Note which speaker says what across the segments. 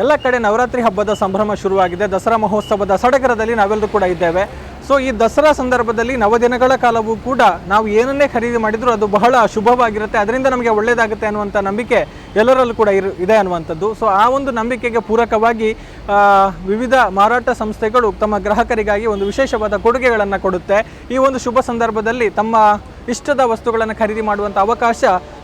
Speaker 1: ಎಲ್ಲ ಕಡೆ ನವರಾತ್ರಿ ಹಬ್ಬದ ಸಂಭ್ರಮ ಶುರುವಾಗಿದೆ. ದಸರಾ ಮಹೋತ್ಸವದ ಸಡಗರದಲ್ಲಿ ನಾವೆಲ್ಲರೂ ಕೂಡ ಇದ್ದೇವೆ. ಸೊ ಈ ದಸರಾ ಸಂದರ್ಭದಲ್ಲಿ ನವದಿನಗಳ ಕಾಲವೂ ಕೂಡ ನಾವು ಏನನ್ನೇ ಖರೀದಿ ಮಾಡಿದರೂ ಅದು ಬಹಳ ಶುಭವಾಗಿರುತ್ತೆ, ಅದರಿಂದ ನಮಗೆ ಒಳ್ಳೆಯದಾಗುತ್ತೆ ಅನ್ನುವಂಥ ನಂಬಿಕೆ ಎಲ್ಲರಲ್ಲೂ ಕೂಡ ಇದೆ ಅನ್ನುವಂಥದ್ದು. ಸೊ ಆ ಒಂದು ನಂಬಿಕೆಗೆ ಪೂರಕವಾಗಿ ವಿವಿಧ ಮಾರಾಟ ಸಂಸ್ಥೆಗಳು ತಮ್ಮ ಗ್ರಾಹಕರಿಗಾಗಿ ಒಂದು ವಿಶೇಷವಾದ ಕೊಡುಗೆಗಳನ್ನು ಕೊಡುತ್ತೆ. ಈ ಒಂದು ಶುಭ ಸಂದರ್ಭದಲ್ಲಿ ತಮ್ಮ ಇಷ್ಟದ ವಸ್ತುಗಳನ್ನು ಖರೀದಿ ಮಾಡುವಂಥ ಅವಕಾಶ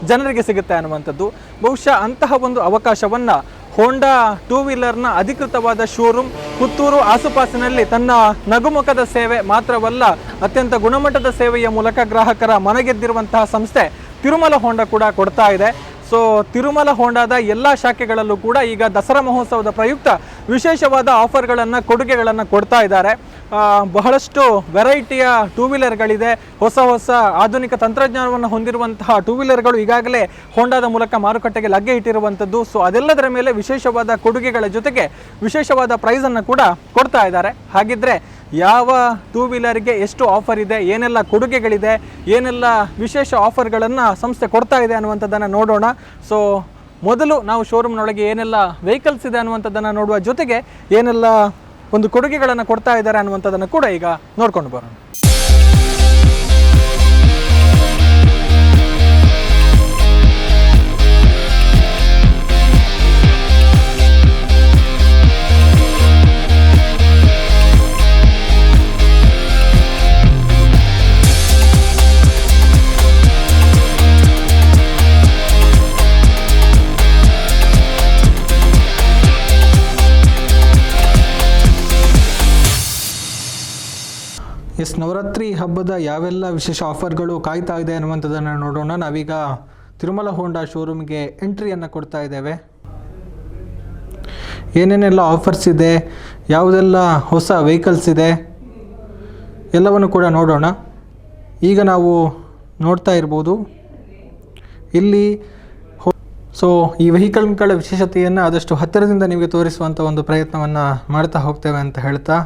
Speaker 1: ಜನರಿಗೆ ಸಿಗುತ್ತೆ ಅನ್ನುವಂಥದ್ದು. ಬಹುಶಃ ಅಂತಹ ಒಂದು ಅವಕಾಶವನ್ನು ಹೋಂಡಾ ಟೂ ವೀಲರ್ನ ಅಧಿಕೃತವಾದ ಶೋರೂಮ್ ಪುತ್ತೂರು ಆಸುಪಾಸಿನಲ್ಲಿ ತನ್ನ ನಗುಮುಖದ ಸೇವೆ ಮಾತ್ರವಲ್ಲ, ಅತ್ಯಂತ ಗುಣಮಟ್ಟದ ಸೇವೆಯ ಮೂಲಕ ಗ್ರಾಹಕರ ಮನಗೆದ್ದಿರುವಂತಹ ಸಂಸ್ಥೆ ತಿರುಮಲ ಹೋಂಡಾ ಕೂಡ ಕೊಡ್ತಾ ಇದೆ. ಸೊ ತಿರುಮಲ ಹೋಂಡಾದ ಎಲ್ಲ ಶಾಖೆಗಳಲ್ಲೂ ಕೂಡ ಈಗ ದಸರಾ ಮಹೋತ್ಸವದ ಪ್ರಯುಕ್ತ ವಿಶೇಷವಾದ ಆಫರ್ಗಳನ್ನು ಕೊಡುಗೆಗಳನ್ನು ಕೊಡ್ತಾ ಇದ್ದಾರೆ. ಬಹಳಷ್ಟು ವೆರೈಟಿಯ ಟೂ ವೀಲರ್ಗಳಿದೆ. ಹೊಸ ಆಧುನಿಕ ತಂತ್ರಜ್ಞಾನವನ್ನು ಹೊಂದಿರುವಂತಹ ಟೂ ವೀಲರ್ಗಳು ಈಗಾಗಲೇ ಹೋಂಡಾದ ಮೂಲಕ ಮಾರುಕಟ್ಟೆಗೆ ಲಗ್ಗೆ ಇಟ್ಟಿರುವಂಥದ್ದು. ಸೊ ಅದೆಲ್ಲದರ ಮೇಲೆ ವಿಶೇಷವಾದ ಕೊಡುಗೆಗಳ ಜೊತೆಗೆ ವಿಶೇಷವಾದ ಪ್ರೈಸನ್ನು ಕೂಡ ಕೊಡ್ತಾ ಇದ್ದಾರೆ. ಹಾಗಿದ್ರೆ ಯಾವ ಟೂ ವೀಲರ್ಗೆ ಎಷ್ಟು ಆಫರ್ ಇದೆ, ಏನೆಲ್ಲ ಕೊಡುಗೆಗಳಿದೆ, ಏನೆಲ್ಲ ವಿಶೇಷ ಆಫರ್ಗಳನ್ನು ಸಂಸ್ಥೆ ಕೊಡ್ತಾ ಇದೆ ಅನ್ನುವಂಥದ್ದನ್ನು ನೋಡೋಣ. ಸೊ ಮೊದಲು ನಾವು ಶೋರೂಮ್ನೊಳಗೆ ಏನೆಲ್ಲ ವೆಹಿಕಲ್ಸ್ ಇದೆ ಅನ್ನುವಂಥದ್ದನ್ನು ನೋಡುವ ಜೊತೆಗೆ ಏನೆಲ್ಲ ಒಂದು ಕೊಡುಗೆಗಳನ್ನು ಕೊಡ್ತಾ ಇದ್ದಾರೆ ಅನ್ನುವಂಥದ್ದನ್ನು ಕೂಡ ಈಗ ನೋಡ್ಕೊಂಡು ಬರೋಣ. ನವರಾತ್ರಿ ಹಬ್ಬದ ಯಾವೆಲ್ಲ ವಿಶೇಷ ಆಫರ್ಗಳು ಕಾಯ್ತಾ ಇದೆ ಅನ್ನುವಂಥದ್ದನ್ನು ನೋಡೋಣ. ನಾವೀಗ ತಿರುಮಲ ಹೋಂಡಾ ಶೋರೂಮ್ಗೆ ಎಂಟ್ರಿಯನ್ನು ಕೊಡ್ತಾ ಇದ್ದೇವೆ. ಏನೇನೆಲ್ಲ ಆಫರ್ಸ್ ಇದೆ, ಯಾವುದೆಲ್ಲ ಹೊಸ ವೆಹಿಕಲ್ಸ್ ಇದೆ, ಎಲ್ಲವನ್ನು ಕೂಡ ನೋಡೋಣ. ಈಗ ನಾವು ನೋಡ್ತಾ ಇರ್ಬೋದು ಇಲ್ಲಿ ಸೊ ಈ ವೆಹಿಕಲ್ಗಳ ವಿಶೇಷತೆಯನ್ನು ಆದಷ್ಟು ಹತ್ತಿರದಿಂದ ನಿಮಗೆ ತೋರಿಸುವಂಥ ಒಂದು ಪ್ರಯತ್ನವನ್ನು ಮಾಡ್ತಾ ಹೋಗ್ತೇವೆ ಅಂತ ಹೇಳ್ತಾ,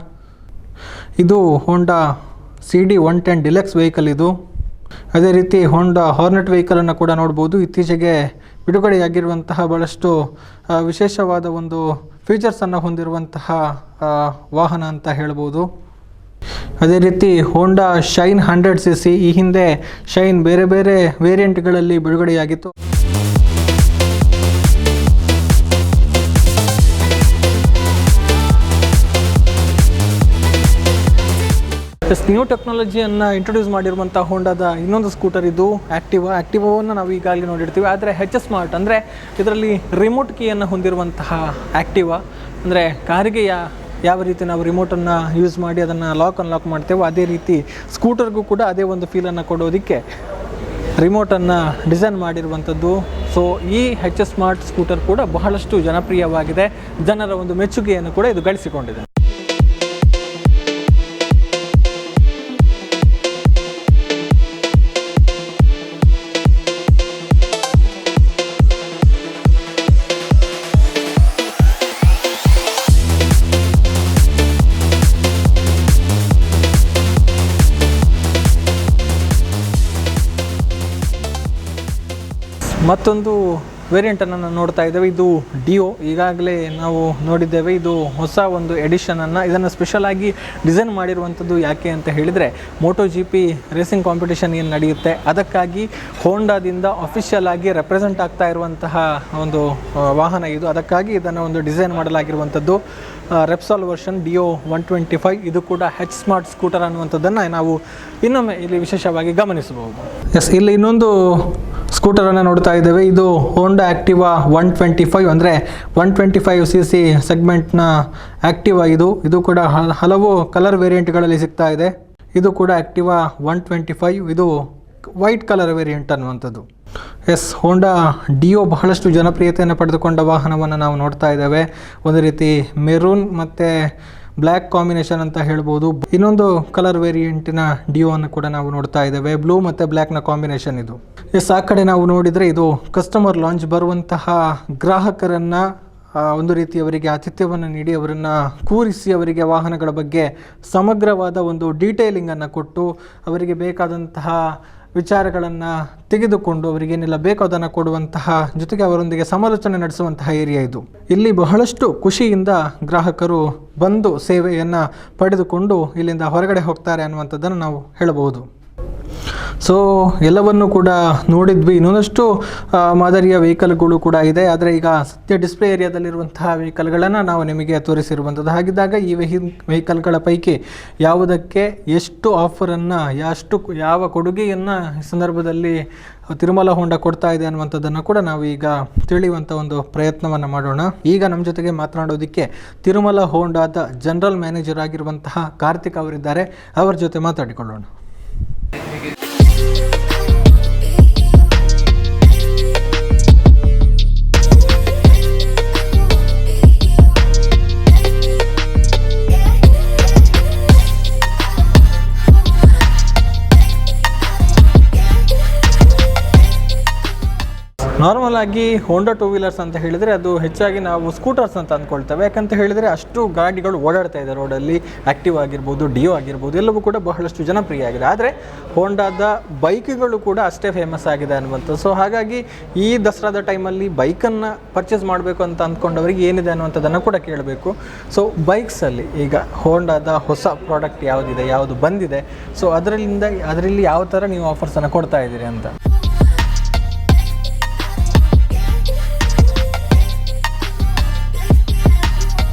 Speaker 1: ಇದು ಹೋಂಡಾ CD 110 ಡಿಲಕ್ಸ್ ವೆಹಿಕಲ್. ಇದು ಅದೇ ರೀತಿ ಹೋಂಡಾ ಹಾರ್ನೆಟ್ ವೆಹಿಕಲನ್ನು ಕೂಡ ನೋಡ್ಬೋದು. ಇತ್ತೀಚೆಗೆ ಬಿಡುಗಡೆಯಾಗಿರುವಂತಹ ಭಾಳಷ್ಟು ವಿಶೇಷವಾದ ಒಂದು ಫೀಚರ್ಸನ್ನು ಹೊಂದಿರುವಂತಹ ವಾಹನ ಅಂತ ಹೇಳ್ಬೋದು. ಅದೇ ರೀತಿ ಹೋಂಡಾ ಶೈನ್ 100cc, ಈ ಹಿಂದೆ ಶೈನ್ ಬೇರೆ ಬೇರೆ ವೇರಿಯಂಟ್ಗಳಲ್ಲಿ ಬಿಡುಗಡೆಯಾಗಿತ್ತು. ನ್ಯೂ ಟೆಕ್ನಾಲಜಿಯನ್ನು ಇಂಟ್ರೊಡ್ಯೂಸ್ ಮಾಡಿರುವಂಥ ಹೋಂಡಾದ ಇನ್ನೊಂದು ಸ್ಕೂಟರ್ ಇದು ಆ್ಯಕ್ಟಿವಾವನ್ನು ನಾವು ಈಗಾಗಲೇ ನೋಡಿರ್ತೀವಿ. ಆದರೆ ಸ್ಮಾರ್ಟ್ ಅಂದರೆ ಇದರಲ್ಲಿ ರಿಮೋಟ್ ಕೀಯನ್ನು ಹೊಂದಿರುವಂತಹ ಆ್ಯಕ್ಟಿವಾ, ಅಂದರೆ ಕಾರಿಗೆ ಯಾವ ರೀತಿ ನಾವು ರಿಮೋಟನ್ನು ಯೂಸ್ ಮಾಡಿ ಅದನ್ನು ಅನ್ಲಾಕ್ ಮಾಡ್ತೇವೋ ಅದೇ ರೀತಿ ಸ್ಕೂಟರ್ಗೂ ಕೂಡ ಅದೇ ಒಂದು ಫೀಲನ್ನು ಕೊಡೋದಕ್ಕೆ ರಿಮೋಟನ್ನು ಡಿಸೈನ್ ಮಾಡಿರುವಂಥದ್ದು. ಸೊ ಈ ಸ್ಮಾರ್ಟ್ ಸ್ಕೂಟರ್ ಕೂಡ ಬಹಳಷ್ಟು ಜನಪ್ರಿಯವಾಗಿದೆ, ಜನರ ಒಂದು ಮೆಚ್ಚುಗೆಯನ್ನು ಕೂಡ ಇದು ಗಳಿಸಿಕೊಂಡಿದೆ. ಮತ್ತೊಂದು ವೇರಿಯಂಟನ್ನು ನೋಡ್ತಾ ಇದ್ದೇವೆ. ಇದು ಡಿಯೋ, ಈಗಾಗಲೇ ನಾವು ನೋಡಿದ್ದೇವೆ. ಇದು ಹೊಸ ಒಂದು ಎಡಿಷನನ್ನು, ಇದನ್ನು ಸ್ಪೆಷಲ್ ಆಗಿ ಡಿಸೈನ್ ಮಾಡಿರುವಂಥದ್ದು ಯಾಕೆ ಅಂತ ಹೇಳಿದರೆ, MotoGP ರೇಸಿಂಗ್ ಕಾಂಪಿಟೇಷನ್ ಏನು ನಡೆಯುತ್ತೆ ಅದಕ್ಕಾಗಿ ಹೋಂಡಾದಿಂದ ಅಫಿಷಿಯಲ್ ಆಗಿ ರೆಪ್ರೆಸೆಂಟ್ ಆಗ್ತಾ ಇರುವಂತಹ ಒಂದು ವಾಹನ ಇದು. ಅದಕ್ಕಾಗಿ ಇದನ್ನು ಒಂದು ಡಿಸೈನ್ ಮಾಡಲಾಗಿರುವಂಥದ್ದು. ರೆಪ್ಸಾಲ್ ವರ್ಷನ್ ಡಿಯೋ 125, ಇದು ಕೂಡ ಸ್ಮಾರ್ಟ್ ಸ್ಕೂಟರ್ ಅನ್ನುವಂಥದ್ದನ್ನು ನಾವು ಇನ್ನೊಮ್ಮೆ ಇಲ್ಲಿ ವಿಶೇಷವಾಗಿ ಗಮನಿಸಬಹುದು. ಇಲ್ಲಿ ಇನ್ನೊಂದು ಸ್ಕೂಟರನ್ನು ನೋಡ್ತಾ ಇದ್ದೇವೆ. ಇದು ಹೋಂಡಾ ಆ್ಯಕ್ಟಿವಾ 125, ಅಂದರೆ 125cc ಸೆಗ್ಮೆಂಟ್ನ ಆ್ಯಕ್ಟಿವಾ ಇದು ಕೂಡ ಹಲವು ಕಲರ್ ವೇರಿಯಂಟ್ಗಳಲ್ಲಿ ಸಿಗ್ತಾ ಇದೆ. ಇದು ಕೂಡ ಆ್ಯಕ್ಟಿವಾ 125, ಇದು ವೈಟ್ ಕಲರ್ ವೇರಿಯಂಟ್ ಅನ್ನುವಂಥದ್ದು. ಹೋಂಡಾ ಡಿಯೋ ಬಹಳಷ್ಟು ಜನಪ್ರಿಯತೆಯನ್ನು ಪಡೆದುಕೊಂಡ ವಾಹನವನ್ನು ನಾವು ನೋಡ್ತಾ ಇದ್ದೇವೆ. ಒಂದು ರೀತಿ ಮೆರೂನ್ ಮತ್ತು ಬ್ಲ್ಯಾಕ್ ಕಾಂಬಿನೇಷನ್ ಅಂತ ಹೇಳ್ಬೋದು. ಇನ್ನೊಂದು ಕಲರ್ ವೇರಿಯಂಟಿನ ಡಿಯೋವನ್ನು ಕೂಡ ನಾವು ನೋಡ್ತಾ ಇದ್ದೇವೆ, ಬ್ಲೂ ಮತ್ತು ಬ್ಲ್ಯಾಕ್ನ ಕಾಂಬಿನೇಷನ್ ಇದು. ಆ ಕಡೆ ನಾವು ನೋಡಿದರೆ ಇದು ಕಸ್ಟಮರ್ ಲಾಂಚ್, ಬರುವಂತಹ ಗ್ರಾಹಕರನ್ನು ಒಂದು ರೀತಿ ಅವರಿಗೆ ಆತಿಥ್ಯವನ್ನು ನೀಡಿ ಅವರನ್ನು ಕೂರಿಸಿ ಅವರಿಗೆ ವಾಹನಗಳ ಬಗ್ಗೆ ಸಮಗ್ರವಾದ ಒಂದು ಡೀಟೇಲಿಂಗನ್ನು ಕೊಟ್ಟು ಅವರಿಗೆ ಬೇಕಾದಂತಹ ವಿಚಾರಗಳನ್ನು ತೆಗೆದುಕೊಂಡು ಅವರಿಗೇನೆಲ್ಲ ಬೇಕೋ ಅದನ್ನು ಕೊಡುವಂತಹ ಜೊತೆಗೆ ಅವರೊಂದಿಗೆ ಸಮಾಲೋಚನೆ ನಡೆಸುವಂತಹ ಏರಿಯಾ ಇದು. ಇಲ್ಲಿ ಬಹಳಷ್ಟು ಖುಷಿಯಿಂದ ಗ್ರಾಹಕರು ಬಂದು ಸೇವೆಯನ್ನು ಪಡೆದುಕೊಂಡು ಇಲ್ಲಿಂದ ಹೊರಗಡೆ ಹೋಗ್ತಾರೆ ಅನ್ನುವಂಥದ್ದನ್ನು ನಾವು ಹೇಳಬಹುದು. ಸೊ ಎಲ್ಲವನ್ನು ಕೂಡ ನೋಡಿದ್ವಿ. ಇನ್ನೊಂದಷ್ಟು ಮಾದರಿಯ ವೆಹಿಕಲ್ಗಳು ಕೂಡ ಇದೆ. ಆದರೆ ಈಗ ಸದ್ಯ ಡಿಸ್ಪ್ಲೇ ಏರಿಯಾದಲ್ಲಿರುವಂತಹ ವೆಹಿಕಲ್ಗಳನ್ನು ನಾವು ನಿಮಗೆ ತೋರಿಸಿರುವಂಥದ್ದು. ಹಾಗಿದ್ದಾಗ ಈ ವೆಹಿಕಲ್ಗಳ ಪೈಕಿ ಯಾವುದಕ್ಕೆ ಎಷ್ಟು ಆಫರನ್ನು ಯಾವ ಕೊಡುಗೆಯನ್ನು ಈ ಸಂದರ್ಭದಲ್ಲಿ ತಿರುಮಲ ಹೋಂಡಾ ಕೊಡ್ತಾ ಇದೆ ಅನ್ನುವಂಥದ್ದನ್ನು ಕೂಡ ನಾವು ಈಗ ತಿಳಿಯುವಂಥ ಒಂದು ಪ್ರಯತ್ನವನ್ನು ಮಾಡೋಣ. ಈಗ ನಮ್ಮ ಜೊತೆಗೆ ಮಾತನಾಡೋದಕ್ಕೆ ತಿರುಮಲ ಹೋಂಡಾದ ಜನರಲ್ ಮ್ಯಾನೇಜರ್ ಆಗಿರುವಂತಹ ಕಾರ್ತಿಕ್ ಅವರಿದ್ದಾರೆ. ಅವರ ಜೊತೆ ಮಾತಾಡಿಕೊಳ್ಳೋಣ. ನಾರ್ಮಲ್ ಆಗಿ ಹೋಂಡಾ ಟೂ ವೀಲರ್ಸ್ ಅಂತ ಹೇಳಿದರೆ ಅದು ಹೆಚ್ಚಾಗಿ ನಾವು ಸ್ಕೂಟರ್ಸ್ ಅಂತ ಅಂದ್ಕೊಳ್ತೇವೆ. ಯಾಕಂತ ಹೇಳಿದರೆ ಅಷ್ಟು ಗಾಡಿಗಳು ಓಡಾಡ್ತಾ ಇದೆ ರೋಡಲ್ಲಿ. ಆ್ಯಕ್ಟಿವ್ ಆಗಿರ್ಬೋದು, ಡಿಯೋ ಆಗಿರ್ಬೋದು, ಎಲ್ಲವೂ ಕೂಡ ಬಹಳಷ್ಟು ಜನಪ್ರಿಯ ಆಗಿದೆ. ಆದರೆ ಹೋಂಡಾದ ಬೈಕ್ಗಳು ಕೂಡ ಅಷ್ಟೇ ಫೇಮಸ್ ಆಗಿದೆ ಅನ್ನುವಂಥದ್ದು. ಸೊ ಹಾಗಾಗಿ ಈ ದಸರಾದ ಟೈಮಲ್ಲಿ ಬೈಕನ್ನು ಪರ್ಚೇಸ್ ಮಾಡಬೇಕು ಅಂತ ಅಂದ್ಕೊಂಡವರಿಗೆ ಏನಿದೆ ಅನ್ನುವಂಥದ್ದನ್ನು ಕೂಡ ಕೇಳಬೇಕು. ಸೊ ಬೈಕ್ಸಲ್ಲಿ ಈಗ ಹೋಂಡಾದ ಹೊಸ ಪ್ರಾಡಕ್ಟ್ ಯಾವುದಿದೆ, ಯಾವುದು ಬಂದಿದೆ, ಸೊ ಅದರಲ್ಲಿ ಯಾವ ಥರ ನೀವು ಆಫರ್ಸನ್ನು ಕೊಡ್ತಾ ಇದ್ದೀರಿ ಅಂತ.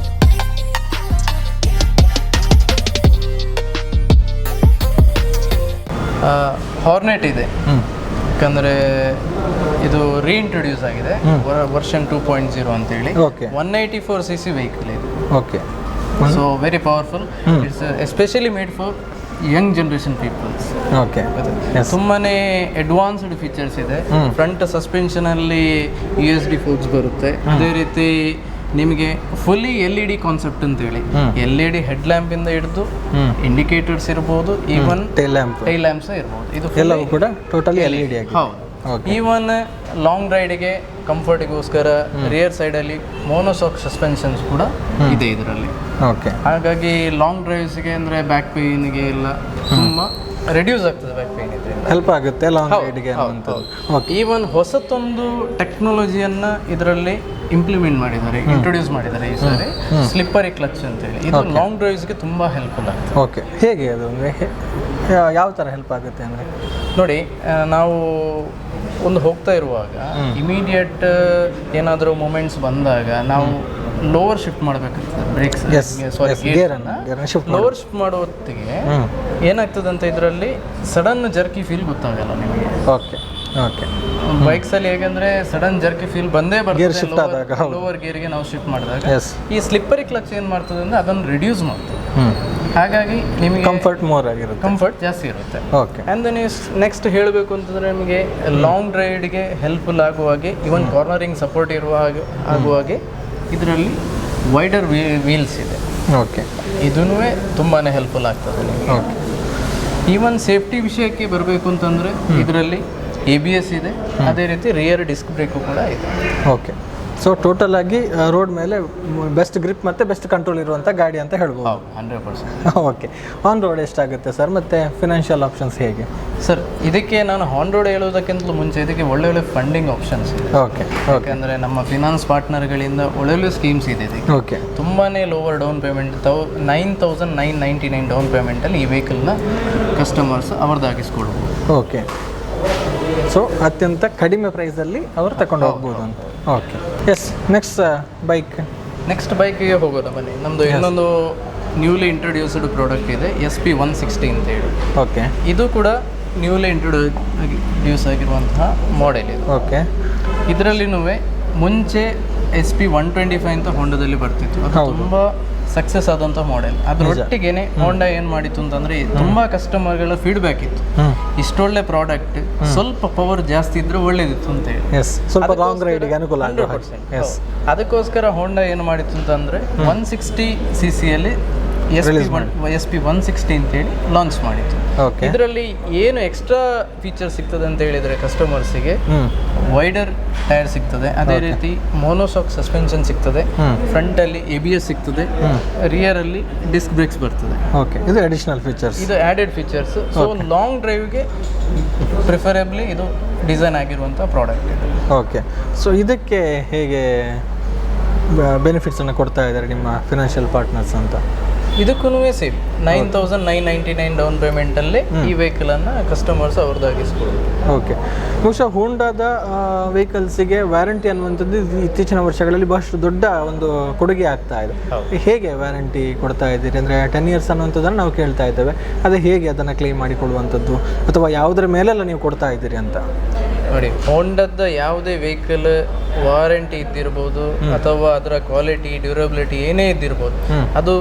Speaker 2: ಹಾರ್ನೆಟ್ ಇದೆ, ಯಾಕಂದರೆ ಇದು ರೀಇಂಟ್ರೊಡ್ಯೂಸ್ ಆಗಿದೆ, ವರ್ಷನ್ 2.0 ಅಂತೇಳಿ. 184cc ವೆಹಿಕಲ್ ಇದು.
Speaker 1: Okay,
Speaker 2: so very powerful. It's especially made for young generation peoples.
Speaker 1: Okay,
Speaker 2: ತುಂಬಾನೇ ಅಡ್ವಾನ್ಸ್ಡ್ ಫೀಚರ್ಸ್ ಇದೆ. ಫ್ರಂಟ್ ಸಸ್ಪೆನ್ಷನಲ್ಲಿ USB ಫೋಕ್ಸ್ ಬರುತ್ತೆ. ಅದೇ ರೀತಿ ನಿಮಗೆ ಫುಲ್ಲಿ LED ಕಾನ್ಸೆಪ್ಟ್ ಅಂತೇಳಿ, LED ಹೆಡ್ ಲ್ಯಾಂಪ್ ಇಂದ ಹಿಡಿದು ಇಂಡಿಕೇಟರ್ಸ್ ಇರ್ಬೋದು, ಈವನ್ ಟೈಲ್ ಲ್ಯಾಂಪ್ಸ್ ಇರ್ಬೋದು. ಇದು
Speaker 1: ಎಲ್ಲವೂ ಕೂಡ ಟೋಟಲಿ LED ಆಗಿದೆ.
Speaker 2: ಹೌದು. ಈವನ್ ಲಾಂಗ್ ರೈಡ್ಗೆ ಕಂಫರ್ಟ್ಗೋಸ್ಕರ ರಿಯರ್ ಸೈಡಲ್ಲಿ ಮೋನೋಸಾಕ್ ಸಸ್ಪೆನ್ಷನ್ಸ್ ಕೂಡ ಇದೆ ಇದರಲ್ಲಿ.
Speaker 1: ಓಕೆ,
Speaker 2: ಹಾಗಾಗಿ ಲಾಂಗ್ ಡ್ರೈವ್ಸ್ಗೆ ಅಂದರೆ ಬ್ಯಾಕ್ ಪೇಯ್ನ್ಗೆ ಎಲ್ಲ ತುಂಬ ರೆಡ್ಯೂಸ್ ಆಗ್ತದೆ. ಬ್ಯಾಕ್ ಪೇಯ್ನ್ ಇದೆ,
Speaker 1: ಹೆಲ್ಪ್ ಆಗುತ್ತೆ ಲಾಂಗ್ ರೈಡ್ಗೆ.
Speaker 2: ಈವನ್ ಹೊಸತೊಂದು ಟೆಕ್ನಾಲಜಿಯನ್ನು ಇದರಲ್ಲಿ ಇಂಪ್ಲಿಮೆಂಟ್ ಮಾಡಿದ್ದಾರೆ, ಇಂಟ್ರೊಡ್ಯೂಸ್ ಮಾಡಿದ್ದಾರೆ ಈ ಸಾರಿ, ಸ್ಲಿಪ್ಪರಿ ಕ್ಲಚ್ ಅಂತೇಳಿ. ಇದು ಲಾಂಗ್ ಡ್ರೈವ್ಸ್ಗೆ ತುಂಬ ಹೆಲ್ಪ್ಫುಲ್ ಆಗುತ್ತೆ.
Speaker 1: ಓಕೆ, ಹೇಗೆ ಅದು ಅಂದರೆ ಯಾವ ಥರ ಹೆಲ್ಪ್ ಆಗುತ್ತೆ ಅಂದರೆ
Speaker 2: ನೋಡಿ, ನಾವು ಒಂದು ಹೋಗ್ತಾ ಇರುವಾಗ ಇಮಿಡಿಯೇಟ್ ಏನಾದರೂ ಮೂಮೆಂಟ್ಸ್ ಬಂದಾಗ ನಾವು ಲೋವರ್ ಶಿಫ್ಟ್ ಮಾಡಬೇಕಾಗ್ತದೆ. ಬ್ರೇಕ್ಸ್ ಲೋವರ್ ಶಿಫ್ಟ್ ಮಾಡೋ ಹೊತ್ತಿಗೆ ಏನಾಗ್ತದೆ ಅಂತ ಇದರಲ್ಲಿ ಸಡನ್ ಜರ್ಕಿ ಫೀಲ್ ಗೊತ್ತಾಗಲ್ಲ ನಿಮಗೆ.
Speaker 1: ಓಕೆ ಓಕೆ,
Speaker 2: ಬೈಕ್ಸಲ್ಲಿ ಹೇಗೆಂದರೆ ಸಡನ್ ಜರ್ಕಿ ಫೀಲ್ ಬಂದೇ ಬರ್ತದೆ ಲೋವರ್ ಗೇರ್ಗೆ ನಾವು ಶಿಫ್ಟ್ ಮಾಡಿದಾಗ. ಈ ಸ್ಲಿಪ್ಪರಿ ಕ್ಲಚ್ ಏನು ಮಾಡ್ತದೆ ಅಂದರೆ ಅದನ್ನು ರಿಡ್ಯೂಸ್ ಮಾಡ್ತದೆ. ಹಾಗಾಗಿ ನಿಮಗೆ ಕಂಫರ್ಟ್ ಜಾಸ್ತಿ ಇರುತ್ತೆ.
Speaker 1: ಓಕೆ,
Speaker 2: ಆ್ಯಂಡ್ ದೆನ್ ನೆಕ್ಸ್ಟ್ ಹೇಳಬೇಕು ಅಂತಂದರೆ ನಿಮಗೆ ಲಾಂಗ್ ರೈಡ್ಗೆ ಹೆಲ್ಪ್ಫುಲ್ ಆಗುವ ಹಾಗೆ, ಈವನ್ ಕಾರ್ನರಿಂಗ್ ಸಪೋರ್ಟ್ ಆಗುವ ಹಾಗೆ ಇದರಲ್ಲಿ ವೈಡರ್ ವೀಲ್ಸ್ ಇದೆ.
Speaker 1: ಓಕೆ,
Speaker 2: ಇದೂ ತುಂಬಾ ಹೆಲ್ಪ್ಫುಲ್ ಆಗ್ತದೆ ನಿಮಗೆ.
Speaker 1: ಓಕೆ,
Speaker 2: ಈವನ್ ಸೇಫ್ಟಿ ವಿಷಯಕ್ಕೆ ಬರಬೇಕು ಅಂತಂದರೆ ಇದರಲ್ಲಿ ABS ಇದೆ, ಅದೇ ರೀತಿ ರಿಯರ್ ಡಿಸ್ಕ್ ಬ್ರೇಕು ಕೂಡ ಇದೆ.
Speaker 1: ಓಕೆ, ಸೊ ಟೋಟಲ್ ಆಗಿ ರೋಡ್ ಮೇಲೆ ಬೆಸ್ಟ್ ಗ್ರಿಪ್ ಮತ್ತು ಬೆಸ್ಟ್ ಕಂಟ್ರೋಲ್ ಇರುವಂಥ ಗಾಡಿ ಅಂತ ಹೇಳ್ಬೋದು.
Speaker 2: 100%.
Speaker 1: ಓಕೆ, ಆನ್ ರೋಡ್ ಎಷ್ಟಾಗುತ್ತೆ ಸರ್, ಮತ್ತು ಫಿನಾನ್ಷಿಯಲ್ ಆಪ್ಷನ್ಸ್ ಹೇಗೆ
Speaker 2: ಸರ್? ಇದಕ್ಕೆ ನಾನು ಆನ್ ರೋಡ್ ಹೇಳೋದಕ್ಕಿಂತಲೂ ಮುಂಚೆ ಇದಕ್ಕೆ ಒಳ್ಳೊಳ್ಳೆ ಫಂಡಿಂಗ್ ಆಪ್ಷನ್ಸ್ ಇದೆ.
Speaker 1: ಓಕೆ,
Speaker 2: ಯಾಕೆಂದರೆ ನಮ್ಮ ಫಿನಾನ್ಸ್ ಪಾರ್ಟ್ನರ್ಗಳಿಂದ ಒಳ್ಳೊಳ್ಳೆ ಸ್ಕೀಮ್ಸ್ ಇದೆ ಇದಕ್ಕೆ.
Speaker 1: ಓಕೆ,
Speaker 2: ತುಂಬಾ ಲೋವರ್ ಡೌನ್ ಪೇಮೆಂಟ್ 9,999 ಡೌನ್ ಪೇಮೆಂಟಲ್ಲಿ ಈ ವೆಹಿಕಲ್ನ ಕಸ್ಟಮರ್ಸ್ ಅವ್ರದ್ದಾಗಿಸ್ಕೊಡ್ಬೋದು.
Speaker 1: ಓಕೆ, ಸೊ ಅತ್ಯಂತ ಕಡಿಮೆ ಪ್ರೈಸಲ್ಲಿ ಅವರು ತಗೊಂಡು ಹೋಗ್ಬೋದು ಅಂತ. ಓಕೆ, ಎಸ್,
Speaker 2: ನೆಕ್ಸ್ಟ್ ಬೈಕಿಗೆ ಹೋಗೋಣ ಬನ್ನಿ. ನಮ್ಮದು ಇನ್ನೊಂದು ನ್ಯೂಲಿ ಇಂಟ್ರೊಡ್ಯೂಸ್ಡ್ ಪ್ರಾಡಕ್ಟ್ ಇದೆ, SP160 ಅಂತೇಳಿ.
Speaker 1: ಓಕೆ,
Speaker 2: ಇದು ಕೂಡ ನ್ಯೂಲಿ ಇಂಟ್ರೊಡ್ಯೂಸ್ ಆಗಿರುವಂತಹ ಮಾಡೆಲ್ ಇದು.
Speaker 1: ಓಕೆ,
Speaker 2: ಇದರಲ್ಲಿನೂ ಮುಂಚೆ SP125 ಅಂತ ಹೋಂಡಾದಲ್ಲಿ ಬರ್ತಿತ್ತು. ಅದು ತುಂಬ ಸಕ್ಸಸ್ ಆದಂಥ ಮಾಡೆಲ್. ಅದರೊಟ್ಟಿಗೆ ಹೋಂಡಾ ಏನು ಮಾಡಿತ್ತು ಅಂತಂದರೆ ತುಂಬ ಕಸ್ಟಮರ್ಗಳ ಫೀಡ್ಬ್ಯಾಕ್ ಇತ್ತು, ಇಷ್ಟೊಳ್ಳೆ ಪ್ರಾಡಕ್ಟ್, ಸ್ವಲ್ಪ ಪವರ್ ಜಾಸ್ತಿ ಇದ್ರೆ ಒಳ್ಳೇದಿತ್ತು ಅಂತೇಳಿ.
Speaker 1: ಸ್ವಲ್ಪ ಲಾಂಗ್ ರೈಡ್ಗೆ ಅನುಕೂಲ.
Speaker 2: 100%. ಅದಕ್ಕೋಸ್ಕರ ಹೋಂಡಾ ಏನು ಮಾಡಿತ್ತು ಅಂತಂದರೆ 160cc SP 160 ಅಂತೇಳಿ ಲಾಂಚ್ ಮಾಡಿತ್ತು.
Speaker 1: ಓಕೆ.
Speaker 2: ಇದರಲ್ಲಿ ಏನು ಎಕ್ಸ್ಟ್ರಾ ಫೀಚರ್ ಸಿಗ್ತದೆ ಅಂತ ಹೇಳಿದರೆ ಕಸ್ಟಮರ್ಸಿಗೆ ವೈಡರ್ ಟೈರ್ ಸಿಗ್ತದೆ, ಅದೇ ರೀತಿ ಮೋನೋಶಾಕ್ ಸಸ್ಪೆನ್ಷನ್ ಸಿಗ್ತದೆ, ಫ್ರಂಟಲ್ಲಿ ABS ಸಿಗ್ತದೆ, ರಿಯರಲ್ಲಿ ಡಿಸ್ಕ್ ಬ್ರೇಕ್ಸ್ ಬರ್ತದೆ.
Speaker 1: ಓಕೆ, ಇದು ಅಡಿಷನಲ್ ಫೀಚರ್ಸ್,
Speaker 2: ಇದು added features. So long ಡ್ರೈವ್ಗೆ preferably ಇದು ಡಿಸೈನ್ ಆಗಿರುವಂಥ ಪ್ರಾಡಕ್ಟ್ ಇದು.
Speaker 1: ಓಕೆ. ಸೊ ಇದಕ್ಕೆ ಹೇಗೆ ಬೆನಿಫಿಟ್ಸನ್ನು ಕೊಡ್ತಾ ಇದ್ದಾರೆ ನಿಮ್ಮ ಫಿನಾನ್ಷಿಯಲ್ ಪಾರ್ಟ್ನರ್ಸ್ ಅಂತ?
Speaker 2: ಇದಕ್ಕೂ ಸೇಮ್ 9,999 ಡೌನ್ ಪೇಮೆಂಟಲ್ಲಿ ಈ ವೆಹಿಕಲನ್ನು ಕಸ್ಟಮರ್ಸ್ ಅವ್ರದ್ದಾಗಿಸ್ಕೊಡೋದು.
Speaker 1: ಓಕೆ. ಬಹುಶಃ ಹೋಂಡಾದ ವೆಹಿಕಲ್ಸಿಗೆ ವ್ಯಾರಂಟಿ ಅನ್ನುವಂಥದ್ದು ಇತ್ತೀಚಿನ ವರ್ಷಗಳಲ್ಲಿ ಬಹಳಷ್ಟು ದೊಡ್ಡ ಒಂದು ಕೊಡುಗೆ ಆಗ್ತಾ ಇದೆ. ಹೇಗೆ ವ್ಯಾರಂಟಿ ಕೊಡ್ತಾ ಇದ್ದೀರಿ? ಅಂದರೆ 10 ಇಯರ್ಸ್ ಅನ್ನುವಂಥದ್ದನ್ನು ನಾವು ಕೇಳ್ತಾ ಇದ್ದೇವೆ, ಅದೇ ಹೇಗೆ ಅದನ್ನು ಕ್ಲೇಮ್ ಮಾಡಿಕೊಡುವಂಥದ್ದು ಅಥವಾ ಯಾವುದರ ಮೇಲೆಲ್ಲ ನೀವು ಕೊಡ್ತಾ ಇದ್ದೀರಿ ಅಂತ?
Speaker 2: ನೋಡಿ, ಹೋಂಡದ ಯಾವುದೇ ವೆಹಿಕಲ್ ವಾರಂಟಿ ಇದ್ದಿರ್ಬೋದು ಅಥವಾ ಅದರ ಕ್ವಾಲಿಟಿ ಡ್ಯೂರಬಿಲಿಟಿ ಏನೇ ಇದ್ದಿರ್ಬೋದು, ಅದು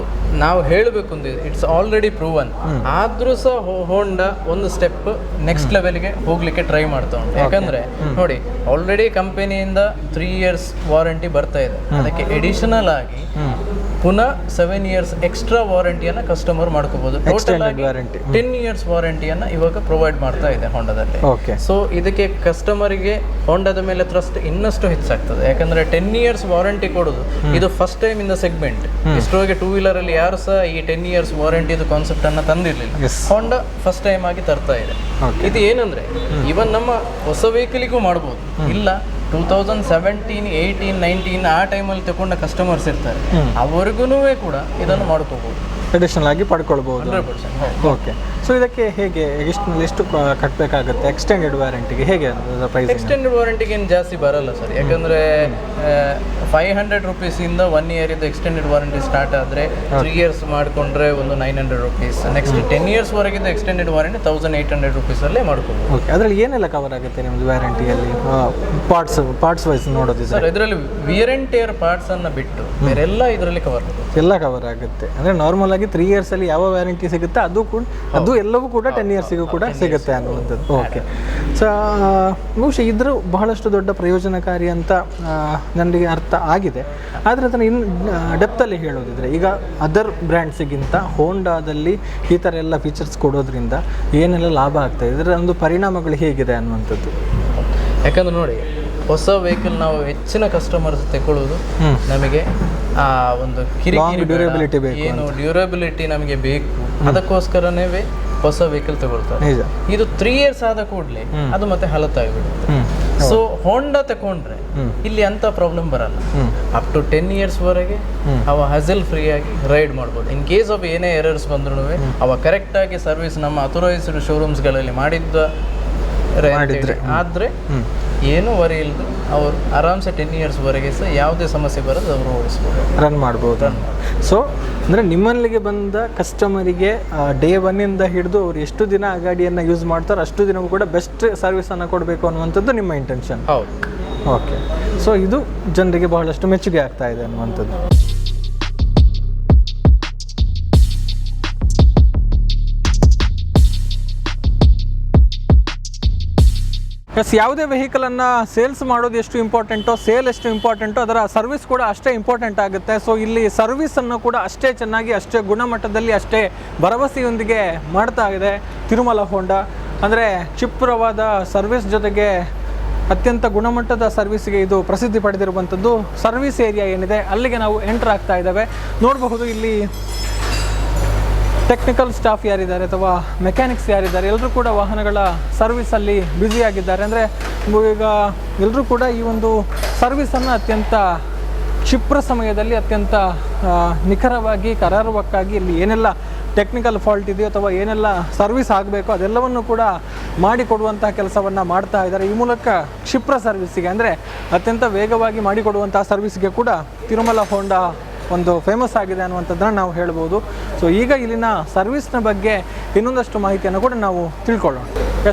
Speaker 2: ನಾವು ಹೇಳಬೇಕು ಅಂತ ಇಟ್ಸ್ ಆಲ್ರೆಡಿ ಪ್ರೂವನ್. ಆದ್ರೂ ಸಹ ಹೋಂಡಾ ಒಂದು ಸ್ಟೆಪ್ ನೆಕ್ಸ್ಟ್ ಲೆವೆಲ್ಗೆ ಹೋಗ್ಲಿಕ್ಕೆ ಟ್ರೈ ಮಾಡ್ತಾ ಉಂಟು. ಯಾಕಂದ್ರೆ ನೋಡಿ, ಆಲ್ರೆಡಿ ಕಂಪನಿಯಿಂದ 3 ಇಯರ್ಸ್ ವಾರಂಟಿ ಬರ್ತಾ ಇದೆ, ಅದಕ್ಕೆ ಎಡಿಷನಲ್ ಆಗಿ ಪುನಃ 7 ಇಯರ್ಸ್ ಎಕ್ಸ್ಟ್ರಾ ವಾರಂಟಿಯನ್ನು ಕಸ್ಟಮರ್ ಮಾಡ್ಕೋಬಹುದು. ಟೋಟಲ್ ಆಗಿ 10 ಇಯರ್ಸ್ ವಾರಂಟಿಯನ್ನು ಇವಾಗ ಪ್ರೊವೈಡ್ ಮಾಡ್ತಾ ಇದೆ ಹೋಂಡಾದಲ್ಲಿ. ಸೊ ಇದಕ್ಕೆ ಕಸ್ಟಮರಿಗೆ ಹೋಂಡಾದ ಮೇಲೆ ಟ್ರಸ್ಟ್ ಇನ್ನಷ್ಟು ಹೆಚ್ಚಾಗ್ತದೆ. ಯಾಕಂದ್ರೆ 10 ಇಯರ್ಸ್ ವಾರಂಟಿ ಕೊಡೋದು ಇದು first time in the segment. ಇಷ್ಟರೊಳಗೆ 2 ವೀಲರ್ ಅಲ್ಲಿ ಯಾರು ಸಹ ಈ 10 ಇಯರ್ಸ್ ವಾರಂಟಿ ಕಾನ್ಸೆಪ್ಟ್ ಅನ್ನ ತಂದಿರಲಿಲ್ಲ. ಹೋಂಡಾ ಫಸ್ಟ್ ಟೈಮ್ ಆಗಿ ತರ್ತಾ ಇದೆ. ಇದು ಏನಂದ್ರೆ ಇವನ್ ನಮ್ಮ ಹೊಸ ವೆಹಿಕಲಿಗೂ ಮಾಡ್ಬೋದು, ಇಲ್ಲ 2017, 18, 19 ಆ ಟೈಮಲ್ಲಿ ತಗೊಂಡ ಕಸ್ಟಮರ್ಸ್ ಇರ್ತಾರೆ, ಅವ್ರಿಗೂ ಕೂಡ ಇದನ್ನು ಮಾಡ್ಕೋಬಹುದು,
Speaker 1: ಅಡಿಷನಲ್ ಆಗಿ ಪಡ್ಕೊಳ್ಬಹುದು.
Speaker 2: 100%.
Speaker 1: ಓಕೆ. ಸೊ ಇದಕ್ಕೆ ಹೇಗೆ ಎಷ್ಟು ಕಟ್ಟಬೇಕಾಗುತ್ತೆ ಎಕ್ಸ್ಟೆಂಡೆಡ್ ವಾರಂಟಿಗೆ? ಹೇಗೆ ಪ್ರೈಸ್?
Speaker 2: ಎಕ್ಸ್ಟೆಂಡೆಡ್ ವಾರಂಟಿಗೆ ಏನು ಜಾಸ್ತಿ ಬರಲ್ಲ ಸರ್, ಯಾಕಂದರೆ 500 ರುಪೀಸಿಂದ 1 ಇಯರ್ ಇದು ಎಕ್ಸ್ಟೆಂಡೆಡ್ ವಾರಂಟಿ ಸ್ಟಾರ್ಟ್ ಆದರೆ 3 ಇಯರ್ಸ್ ಮಾಡಿಕೊಂಡ್ರೆ ಒಂದು 900 ರುಪೀಸ್. ನೆಕ್ಸ್ಟ್ 10 ಇಯರ್ಸ್ ವರೆಗಿದ್ದು ಎಕ್ಸ್ಟೆಂಡೆಡ್ ವಾರಂಟಿ 1800 ರುಪೀಸಲ್ಲೇ ಮಾಡ್ಕೋಬೋದು.
Speaker 1: ಓಕೆ. ಅದರಲ್ಲಿ ಏನೆಲ್ಲ ಕವರ್ ಆಗುತ್ತೆ ನಿಮ್ಮದು ವ್ಯಾರಂಟಿಯಲ್ಲಿ? ಪಾರ್ಟ್ಸ್ ವೈಸ್ ನೋಡೋದಿದೆ
Speaker 2: ಸರ್, ಇದರಲ್ಲಿ ವಿಯರ್ ಆ್ಯಂಡ್ ಟೇರ್ ಪಾರ್ಟ್ಸನ್ನು ಬಿಟ್ಟು ಬೇರೆಲ್ಲ ಇದರಲ್ಲಿ ಕವರ್ ಆಗುತ್ತೆ.
Speaker 1: ಎಲ್ಲ ಕವರ್ ಆಗುತ್ತೆ. ಅಂದರೆ ನಾರ್ಮಲ್ ಆಗಿ 3 ಇಯರ್ಸಲ್ಲಿ ಯಾವ ವ್ಯಾರಂಟಿ ಸಿಗುತ್ತೆ ಅದು ಎಲ್ಲವೂ ಕೂಡ 10 ಇಯರ್ಸಿಗೂ ಕೂಡ ಸಿಗುತ್ತೆ ಅನ್ನುವಂಥದ್ದು. ಓಕೆ. ಸೊ ಬಹುಶಃ ಇದ್ರ ಬಹಳಷ್ಟು ದೊಡ್ಡ ಪ್ರಯೋಜನಕಾರಿ ಅಂತ ನನಗೆ ಅರ್ಥ ಆಗಿದೆ. ಆದರೆ ಅದನ್ನು ಇನ್ನು ಡೆಪ್ತಲ್ಲಿ ಹೇಳೋದಿದ್ರೆ, ಈಗ ಅದರ್ ಬ್ರ್ಯಾಂಡ್ಸಿಗಿಂತ ಹೋಂಡಾದಲ್ಲಿ ಈ ಥರ ಎಲ್ಲ ಫೀಚರ್ಸ್ ಕೊಡೋದ್ರಿಂದ ಏನೆಲ್ಲ ಲಾಭ ಆಗ್ತಾಯಿದೆ, ಇದರ ಒಂದು ಪರಿಣಾಮಗಳು ಹೇಗಿದೆ ಅನ್ನುವಂಥದ್ದು?
Speaker 2: ಯಾಕಂದ್ರೆ ನೋಡಿ, ಹೊಸ ವೆಹಿಕಲ್ ನಾವು ಹೆಚ್ಚಿನ ಕಸ್ಟಮರ್ಸ್ ತಗೊಳ್ಳೋದು ನಮಗೆ ಆ ಒಂದು
Speaker 1: ಡ್ಯೂರಬಿಲಿಟಿ ಬೇಕು,
Speaker 2: ಏನು ಡ್ಯೂರಬಿಲಿಟಿ ನಮಗೆ ಬೇಕು, ಅದಕ್ಕೋಸ್ಕರನೇ ಹೊಸ ವೆಹಿಕಲ್ ತಗೊಳ್ತಾರೆ. ಇದು 3 ಇಯರ್ಸ್ ಆದ ಕೂಡಲೇ ಅದು ಮತ್ತೆ ಹಲತ್ತಾಗಿಬಿಡುತ್ತೆ. ಸೊ ಹೋಂಡಾ ತಗೊಂಡ್ರೆ ಇಲ್ಲಿ ಅಂತ ಪ್ರಾಬ್ಲಮ್ ಬರಲ್ಲ. ಅಪ್ ಟು 10 ಇಯರ್ಸ್ ವರೆಗೆ ಅವ ಹಜಲ್ ಫ್ರೀ ಆಗಿ ರೈಡ್ ಮಾಡ್ಬೋದು. ಇನ್ ಕೇಸ್ ಆಫ್ ಏನೇ ಎರರ್ಸ್ ಬಂದ್ರೂ ಅವ ಕರೆಕ್ಟ್ ಆಗಿ ಸರ್ವಿಸ್ ನಮ್ಮ ಅಥರೈಸ್ಡ್ ಶೋರೂಮ್ಸ್ಗಳಲ್ಲಿ ಮಾಡಿದ್ರೆ ಏನು ವರಿ ಇಲ್ಲದೆ ಅವರು ಆರಾಮ್ಸೆ 10 ಇಯರ್ಸ್ ವರೆಗೆ ಸಹ ಯಾವುದೇ ಸಮಸ್ಯೆ ಬರೋದು ಅವರು ಓಡಿಸ್ಬೋದು,
Speaker 1: ರನ್ ಮಾಡ್ಬೋದು. ಸೊ ಅಂದರೆ ನಿಮ್ಮಲ್ಲಿಗೆ ಬಂದ ಕಸ್ಟಮರಿಗೆ ಡೇ 1 ಹಿಡಿದು ಅವ್ರು ಎಷ್ಟು ದಿನ ಆ ಗಾಡಿಯನ್ನು ಯೂಸ್ ಮಾಡ್ತಾರೆ ಅಷ್ಟು ದಿನವೂ ಕೂಡ ಬೆಸ್ಟ್ ಸರ್ವಿಸನ್ನು ಕೊಡಬೇಕು ಅನ್ನುವಂಥದ್ದು ನಿಮ್ಮ ಇಂಟೆನ್ಷನ್.
Speaker 2: ಹೌದು.
Speaker 1: ಓಕೆ. ಸೊ ಇದು ಜನರಿಗೆ ಬಹಳಷ್ಟು ಮೆಚ್ಚುಗೆ ಆಗ್ತಾ ಇದೆ ಅನ್ನುವಂಥದ್ದು. ಯಾವುದೇ ವೆಹಿಕಲನ್ನು ಸೇಲ್ಸ್ ಮಾಡೋದು ಎಷ್ಟು ಇಂಪಾರ್ಟೆಂಟೋ, ಸೇಲ್ ಎಷ್ಟು ಇಂಪಾರ್ಟೆಂಟೋ, ಅದರ ಸರ್ವಿಸ್ ಕೂಡ ಅಷ್ಟೇ ಇಂಪಾರ್ಟೆಂಟ್ ಆಗುತ್ತೆ. ಸೊ ಇಲ್ಲಿ ಸರ್ವಿಸನ್ನು ಕೂಡ ಅಷ್ಟೇ ಚೆನ್ನಾಗಿ, ಅಷ್ಟೇ ಗುಣಮಟ್ಟದಲ್ಲಿ, ಅಷ್ಟೇ ಭರವಸೆಯೊಂದಿಗೆ ಮಾಡ್ತಾ ಇದೆ ತಿರುಮಲ ಹೋಂಡಾ. ಅಂದರೆ ಕ್ಷಿಪ್ರವಾದ ಸರ್ವಿಸ್ ಜೊತೆಗೆ ಅತ್ಯಂತ ಗುಣಮಟ್ಟದ ಸರ್ವಿಸ್ಗೆ ಇದು ಪ್ರಸಿದ್ಧಿ ಪಡೆದಿರುವಂಥದ್ದು. ಸರ್ವಿಸ್ ಏರಿಯಾ ಏನಿದೆ ಅಲ್ಲಿಗೆ ನಾವು ಎಂಟರ್ ಆಗ್ತಾ ಇದ್ದೇವೆ. ನೋಡಬಹುದು ಇಲ್ಲಿ ಟೆಕ್ನಿಕಲ್ ಸ್ಟಾಫ್ ಯಾರಿದ್ದಾರೆ ಅಥವಾ ಮೆಕ್ಯಾನಿಕ್ಸ್ ಯಾರಿದ್ದಾರೆ ಎಲ್ಲರೂ ಕೂಡ ವಾಹನಗಳ ಸರ್ವಿಸಲ್ಲಿ ಬ್ಯುಸಿಯಾಗಿದ್ದಾರೆ. ಅಂದರೆ ಈಗ ಎಲ್ಲರೂ ಕೂಡ ಈ ಒಂದು ಸರ್ವಿಸನ್ನು ಅತ್ಯಂತ ಕ್ಷಿಪ್ರ ಸಮಯದಲ್ಲಿ ಅತ್ಯಂತ ನಿಖರವಾಗಿ ಕರಾರುವಕ್ಕಾಗಿ ಇಲ್ಲಿ ಏನೆಲ್ಲ ಟೆಕ್ನಿಕಲ್ ಫಾಲ್ಟ್ ಇದೆಯೋ ಅಥವಾ ಏನೆಲ್ಲ ಸರ್ವಿಸ್ ಆಗಬೇಕೋ ಅದೆಲ್ಲವನ್ನು ಕೂಡ ಮಾಡಿಕೊಡುವಂಥ ಕೆಲಸವನ್ನು ಮಾಡ್ತಾ ಇದ್ದಾರೆ. ಈ ಮೂಲಕ ಕ್ಷಿಪ್ರ ಸರ್ವಿಸ್ಸಿಗೆ ಅಂದರೆ ಅತ್ಯಂತ ವೇಗವಾಗಿ ಮಾಡಿಕೊಡುವಂಥ ಸರ್ವಿಸ್ಗೆ ಕೂಡ ತಿರುಮಲ ಹೋಂಡಾ ಒಂದು ಫೇಮಸ್ ಆಗಿದೆ ಅನ್ನುವಂಥದ್ದನ್ನು ನಾವು ಹೇಳ್ಬೋದು. ಸೊ ಈಗ ಇಲ್ಲಿನ ಸರ್ವಿಸ್ನ ಬಗ್ಗೆ ಇನ್ನೊಂದಷ್ಟು ಮಾಹಿತಿಯನ್ನು ಕೂಡ ನಾವು ತಿಳ್ಕೊಳ್ಳೋಣ.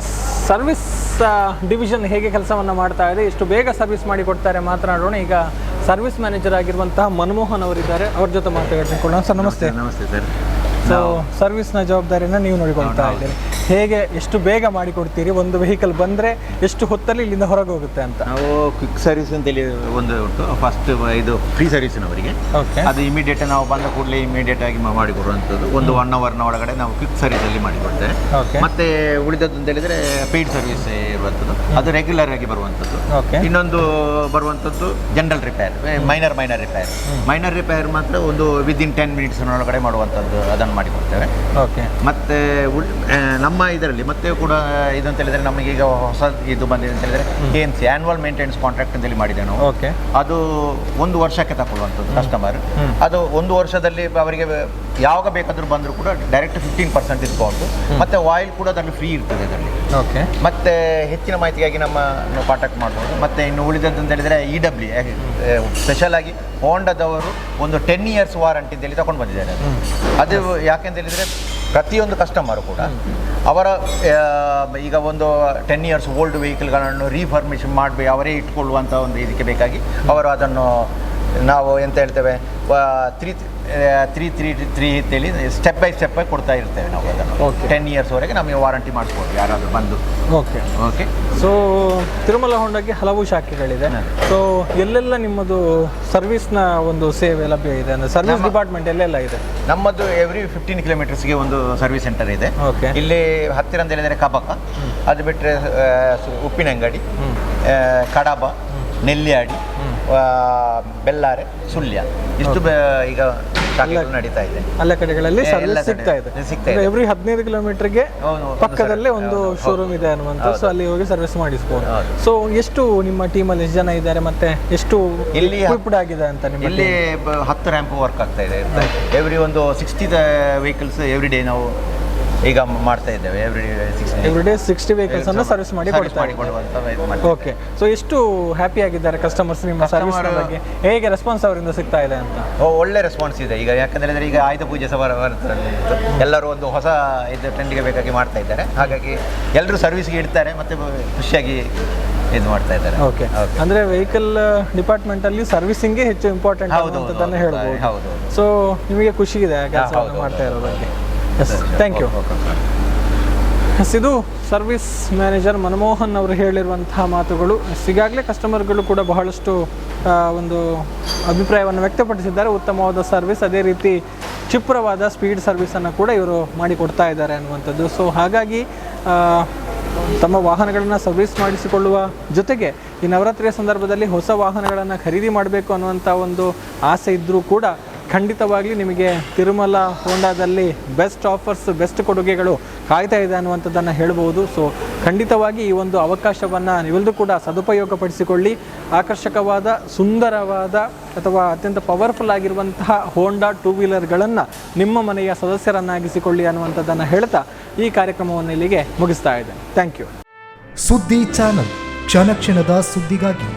Speaker 1: ಸರ್ವಿಸ್ ಡಿವಿಷನ್ ಹೇಗೆ ಕೆಲಸವನ್ನು ಮಾಡ್ತಾ ಇದೆ, ಎಷ್ಟು ಬೇಗ ಸರ್ವಿಸ್ ಮಾಡಿಕೊಡ್ತಾರೆ ಮಾತನಾಡೋಣ. ಈಗ ಸರ್ವಿಸ್ ಮ್ಯಾನೇಜರ್ ಆಗಿರುವಂತಹ ಮನಮೋಹನ್ ಅವರಿದ್ದಾರೆ, ಅವ್ರ ಜೊತೆ ಮಾತಾಡ್ಕೊಳ್ಳೋಣ. ಸರ್ ನಮಸ್ತೆ.
Speaker 3: ನಮಸ್ತೆ ಸರ್.
Speaker 1: ಸೊ ಸರ್ವಿಸ್ನ ಜವಾಬ್ದಾರಿನ ನೀವು ನೋಡಿಕೊಳ್ತಾ ಇದ್ದೀರಿ. ಹೇಗೆ ಎಷ್ಟು ಬೇಗ ಮಾಡಿಕೊಡ್ತೀರಿ, ಒಂದು ವೆಹಿಕಲ್ ಬಂದರೆ ಎಷ್ಟು ಹೊತ್ತಲ್ಲಿ ಇಲ್ಲಿಂದ ಹೊರಗೆ ಹೋಗುತ್ತೆ ಅಂತ?
Speaker 3: ನಾವು ಕ್ವಿಕ್ ಸರ್ವಿಸ್ ಅಂತೇಳಿ ಒಂದು ಉಂಟು. ಫಸ್ಟ್ ಇದು ಫ್ರೀ ಸರ್ವಿಸ್ನವರಿಗೆ,
Speaker 1: ಓಕೆ,
Speaker 3: ಅದು ಇಮಿಡಿಯೇಟ್ ನಾವು ಬಂದ ಕೂಡಲೇ ಇಮಿಡಿಯೇಟ್ ಆಗಿ ಮಾಡಿಕೊಡುವಂಥದ್ದು. ಒಂದು 1 ಅವರ್ನ ಒಳಗಡೆ ನಾವು ಕ್ವಿಕ್ ಸರ್ವಿಸಲ್ಲಿ ಮಾಡಿಕೊಡ್ತೇವೆ.
Speaker 1: ಓಕೆ,
Speaker 3: ಮತ್ತೆ ಉಳಿದದ್ದು ಅಂತ ಹೇಳಿದರೆ ಪೇಯ್ಡ್ ಸರ್ವಿಸ್ ಇರುವಂಥದ್ದು, ಅದು ರೆಗ್ಯುಲರ್ ಆಗಿ ಬರುವಂಥದ್ದು.
Speaker 1: ಓಕೆ,
Speaker 3: ಇನ್ನೊಂದು ಬರುವಂಥದ್ದು ಜನರಲ್ ರಿಪೇರ್, ಮೈನರ್ ರಿಪೇರ್ ಮಾತ್ರ ಒಂದು ವಿದಿನ್ 10 ಮಿನಿಟ್ಸ್ನೊಳಗಡೆ ಮಾಡುವಂಥದ್ದು, ಅದನ್ನು ಮಾಡಿಕೊಡ್ತೇವೆ.
Speaker 1: ಓಕೆ,
Speaker 3: ಮತ್ತು ನಮ್ಮ ಇದರಲ್ಲಿ ಮತ್ತೆ ಕೂಡ ಇದು ಅಂತ ಹೇಳಿದರೆ ನಮಗೆ ಈಗ ಹೊಸ ಇದು ಬಂದಿದೆ ಅಂತ ಹೇಳಿದರೆ 𝐴MC ಆ್ಯನ್ಯುವಲ್ ಮೇಂಟೆನೆನ್ಸ್ ಕಾಂಟ್ರಾಕ್ಟ್ ಅಂತೇಳಿ ಮಾಡಿದೆ ನಾವು.
Speaker 1: ಓಕೆ,
Speaker 3: ಅದು 1 ವರ್ಷಕ್ಕೆ ತಗೊಳ್ಳುವಂಥದ್ದು ಕಸ್ಟಮರ್. ಅದು 1 ವರ್ಷದಲ್ಲಿ ಅವರಿಗೆ ಯಾವಾಗ ಬೇಕಾದರೂ ಬಂದರೂ ಕೂಡ ಡೈರೆಕ್ಟ್ 15% ಡಿಸ್ಕೌಂಟು, ಮತ್ತು ಆಯಿಲ್ ಕೂಡ ಅದರಲ್ಲಿ ಫ್ರೀ ಇರ್ತದೆ ಇದರಲ್ಲಿ.
Speaker 1: ಓಕೆ,
Speaker 3: ಮತ್ತು ಹೆಚ್ಚಿನ ಮಾಹಿತಿಗಾಗಿ ನಮ್ಮ ಕಾಂಟ್ಯಾಕ್ಟ್ ಮಾಡ್ಬೋದು. ಮತ್ತು ಇನ್ನು ಉಳಿದದ್ದು ಅಂತ ಹೇಳಿದರೆ 𝐸 ಸ್ಪೆಷಲ್ ಆಗಿ ಹೋಂಡಾದವರು ಒಂದು 10 ಇಯರ್ಸ್ ವಾರಂಟಿ ಅಂತೇಳಿ ತಗೊಂಡು ಬಂದಿದ್ದಾರೆ. ಅದು ಯಾಕೆಂತ ಹೇಳಿದರೆ ಪ್ರತಿಯೊಂದು ಕಸ್ಟಮರು ಕೂಡ ಅವರ ಈಗ ಒಂದು 10 ಇಯರ್ಸ್ ಓಲ್ಡ್ ವೆಹಿಕಲ್ಗಳನ್ನು ರೀಫರ್ಮಿಷನ್ ಮಾಡಬೇಕು, ಅವರೇ ಇಟ್ಕೊಳ್ಳುವಂಥ ಒಂದು ಇದಕ್ಕೆ ಬೇಕಾಗಿ ಅವರು ಅದನ್ನು ನಾವು ಎಂತ ಹೇಳ್ತೇವೆ 3 ಅಂತೇಳಿ ಸ್ಟೆಪ್ ಬೈ ಸ್ಟೆಪ್ ಕೊಡ್ತಾ ಇರ್ತೇವೆ ನಾವು ಅದನ್ನು. 10 ಇಯರ್ಸ್ವರೆಗೆ ನಮಗೆ ವಾರಂಟಿ ಮಾಡಿಸ್ಬೋದು ಯಾರಾದರೂ ಬಂದು.
Speaker 1: Okay,
Speaker 3: okay.
Speaker 1: ಸೊ ತಿರುಮಲ ಹೋಂಡಾಗೆ ಹಲವು ಶಾಖೆಗಳಿದೆ. ಸೊ ಎಲ್ಲೆಲ್ಲ ನಿಮ್ಮದು ಸರ್ವಿಸ್ನ ಒಂದು ಸೇವೆ ಲಭ್ಯ ಇದೆ, ಅಂದರೆ ಸರ್ವಿಸ್ ಡಿಪಾರ್ಟ್ಮೆಂಟ್ ಎಲ್ಲೆಲ್ಲ ಇದೆ?
Speaker 3: ನಮ್ಮದು ಎವ್ರಿ 15 ಕಿಲೋಮೀಟರ್ಸ್ಗೆ ಒಂದು ಸರ್ವಿಸ್ ಸೆಂಟರ್ ಇದೆ.
Speaker 1: ಓಕೆ,
Speaker 3: ಇಲ್ಲಿ ಹತ್ತಿರ ಅಂತ ಹೇಳಿದರೆ ಕಬಕ, ಅದು ಬಿಟ್ಟರೆ ಉಪ್ಪಿನಂಗಡಿ, ಕಡಬ, ನೆಲ್ಲಿಯಾಡಿ, ಬೆಲ್ಲಾರೆ, ಸುಳ್ಯ, ಇಷ್ಟು ಈಗ ಶಾಖೆಗಳು ನಡೀತಾ ಇದೆ.
Speaker 1: ಎಲ್ಲ ಕಡೆಗಳಲ್ಲಿ ಸರ್ವಿಸ್ ಸಿಗ್ತಾ ಇದೆ. ಎವ್ರಿ 15 ಕಿಲೋಮೀಟರ್ಗೆ ಪಕ್ಕದಲ್ಲೇ ಒಂದು ಶೋರೂಮ್ ಇದೆ ಅನ್ನುವಂಥ, ಸೊ ಅಲ್ಲಿ ಹೋಗಿ ಸರ್ವಿಸ್ ಮಾಡಿಸ್ಬೋದು. ಸೊ ಎಷ್ಟು ನಿಮ್ಮ ಟೀಮಲ್ಲಿ ಎಷ್ಟು ಜನ ಇದ್ದಾರೆ, ಮತ್ತೆ ಎಷ್ಟು
Speaker 3: ಇಲ್ಲಿ
Speaker 1: ಎಕ್ವಿಪ್ಡ್ ಆಗಿದೆ ಅಂತ? ನಿಮ್ಮ
Speaker 3: ಇಲ್ಲಿ 10 ರ್ಯಾಂಪ್ ವರ್ಕ್ ಆಗ್ತಾ ಇದೆ. ಎವ್ರಿ ಒಂದು 60 ವೆಹಿಕಲ್ಸ್ ಎವ್ರಿ ಡೇ ನಾವು ಈಗ ಮಾಡ್ತಾ ಇದ್ದೇವೆ. ಎವ್ರಿ ಡೇ 60 ವೆಹಿಕಲ್ಸ್ ಅನ್ನು ಸರ್ವಿಸ್ ಮಾಡಿ ಕೊಡುವಂತ.
Speaker 1: ಓಕೆ, ಸೊ ಎಷ್ಟು ಹ್ಯಾಪಿ ಆಗಿದ್ದಾರೆ ಕಸ್ಟಮರ್ಸ್ ನಿಮ್ಮ ಸರ್ವಿಸ್ ಬಗ್ಗೆ? ಹೇಗೆ ರೆಸ್ಪಾನ್ಸ್ ಅವರಿಂದ ಸಿಗ್ತಾ ಇದೆ ಅಂತ?
Speaker 3: ಒಳ್ಳೆ ರೆಸ್ಪಾನ್ಸ್ ಇದೆ. ಈಗ ಯಾಕಂದ್ರೆ ಈಗ ಆಯುಧ ಪೂಜೆ ಸಹ ಎಲ್ಲರೂ ಒಂದು ಹೊಸ ಇದು ಟ್ರೆಂಡ್ಗೆ ಬೇಕಾಗಿ ಮಾಡ್ತಾ ಇದ್ದಾರೆ. ಹಾಗಾಗಿ ಎಲ್ಲರೂ ಸರ್ವಿಸ್ಗೆ ಇಡ್ತಾರೆ ಮತ್ತೆ ಖುಷಿಯಾಗಿ ಇದು ಮಾಡ್ತಾ ಇದ್ದಾರೆ.
Speaker 1: ಓಕೆ, ಅಂದ್ರೆ ವೆಹಿಕಲ್ ಡಿಪಾರ್ಟ್ಮೆಂಟ್ ಅಲ್ಲಿ ಸರ್ವಿಸಿಂಗ್ ಹೆಚ್ಚು ಇಂಪಾರ್ಟೆಂಟ್ ಅಂತದನ್ನ ಹೇಳ್ಬೋದು.
Speaker 3: ಹೌದು.
Speaker 1: ಸೊ ನಿಮಗೆ ಖುಷಿ ಇದೆ ಕೆಲಸವನ್ನು ಮಾಡ್ತಾ ಇರೋ ಬಗ್ಗೆ? Yes, thank you. ಇದು ಸರ್ವಿಸ್ ಮ್ಯಾನೇಜರ್ ಮನಮೋಹನ್ ಅವರು ಹೇಳಿರುವಂತಹ ಮಾತುಗಳು. ಈಗಾಗಲೇ ಕಸ್ಟಮರ್ಗಳು ಕೂಡ ಬಹಳಷ್ಟು ಒಂದು ಅಭಿಪ್ರಾಯವನ್ನು ವ್ಯಕ್ತಪಡಿಸಿದ್ದಾರೆ. ಉತ್ತಮವಾದ ಸರ್ವಿಸ್, ಅದೇ ರೀತಿ ಕ್ಷಿಪ್ರವಾದ ಸ್ಪೀಡ್ ಸರ್ವಿಸನ್ನು ಕೂಡ ಇವರು ಮಾಡಿಕೊಡ್ತಾ ಇದ್ದಾರೆ ಅನ್ನುವಂಥದ್ದು. ಸೊ ಹಾಗಾಗಿ ತಮ್ಮ ವಾಹನಗಳನ್ನು ಸರ್ವಿಸ್ ಮಾಡಿಸಿಕೊಳ್ಳುವ ಜೊತೆಗೆ ಈ ನವರಾತ್ರಿಯ ಸಂದರ್ಭದಲ್ಲಿ ಹೊಸ ವಾಹನಗಳನ್ನು ಖರೀದಿ ಮಾಡಬೇಕು ಅನ್ನುವಂಥ ಒಂದು ಆಸೆ ಇದ್ದರೂ ಕೂಡ ಖಂಡಿತವಾಗ್ಲಿ ನಿಮಗೆ ತಿರುಮಲ ಹೋಂಡಾದಲ್ಲಿ ಬೆಸ್ಟ್ ಆಫರ್ಸ್, ಬೆಸ್ಟ್ ಕೊಡುಗೆಗಳು ಕಾಯ್ತಾ ಇದೆ ಅನ್ನುವಂಥದ್ದನ್ನು ಹೇಳ್ಬೋದು. ಸೊ ಖಂಡಿತವಾಗಿ ಈ ಒಂದು ಅವಕಾಶವನ್ನು ನೀವೆಲ್ಲರೂ ಕೂಡ ಸದುಪಯೋಗಪಡಿಸಿಕೊಳ್ಳಿ. ಆಕರ್ಷಕವಾದ, ಸುಂದರವಾದ ಅಥವಾ ಅತ್ಯಂತ ಪವರ್ಫುಲ್ ಆಗಿರುವಂತಹ ಹೋಂಡಾ 2 ವೀಲರ್ಗಳನ್ನು ನಿಮ್ಮ ಮನೆಯ ಸದಸ್ಯರನ್ನಾಗಿಸಿಕೊಳ್ಳಿ ಅನ್ನುವಂಥದ್ದನ್ನು ಹೇಳ್ತಾ ಈ ಕಾರ್ಯಕ್ರಮವನ್ನು ಇಲ್ಲಿಗೆ ಮುಗಿಸ್ತಾ ಇದೆ. Thank you.
Speaker 4: ಸುದ್ದಿ ಚಾನಲ್, ಕ್ಷಣ ಕ್ಷಣದ ಸುದ್ದಿಗಾಗಿ.